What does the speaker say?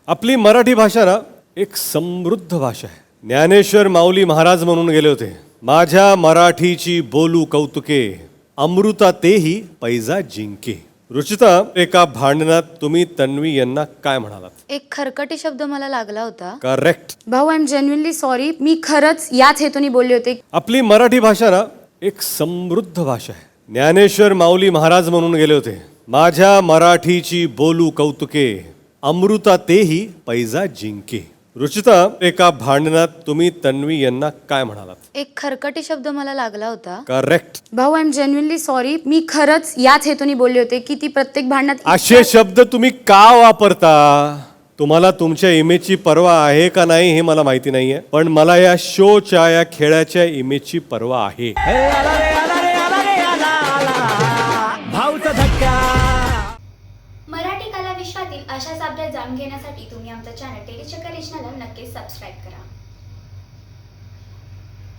आपली मराठी भाषा ना एक समृद्ध भाषा आहे. ज्ञानेश्वर माऊली महाराज म्हणून गेले होते, माझ्या मराठीची बोलू कौतुके, अमृता तेही पैजा जिंके. रुचिता, एका भांडणात तुम्ही तन्वी यांना काय म्हणालात? एक खरकटी शब्द मला लागला होता. करेक्ट. भाऊ, आय एम जेन्युइनली सॉरी. मी खरंच याच हेतूने बोलले होते. आपली मराठी भाषा ना एक समृद्ध भाषा आहे. ज्ञानेश्वर माऊली महाराज म्हणून गेले होते, माझ्या मराठीची बोलू कौतुके, अमृता तेही पैजा जिंके. रुचिता, एका भांडणात तुम्ही तन्वी यांना काय म्हणालात? एक खरकटी शब्द मला लागला होता. करेक्ट. भाऊ, आय एम जेन्युइनली सॉरी. मी खरंच याच हेतूने बोलले होते की ती प्रत्येक भांडणात असे शब्द तुम्ही का वापरता? तुम्हाला तुमच्या इमेजची पर्वा आहे का नाही हे मला माहिती नाहीये, पण मला या शोच्या, या खेळाच्या इमेजची पर्वा आहे. मराठी कला विश्वातील अशाच अपडेट जाणून घेण्यासाठी तुम्ही आमचा चॅनल टेलीचक्कर रिजनला नक्कीच सबस्क्राईब करा.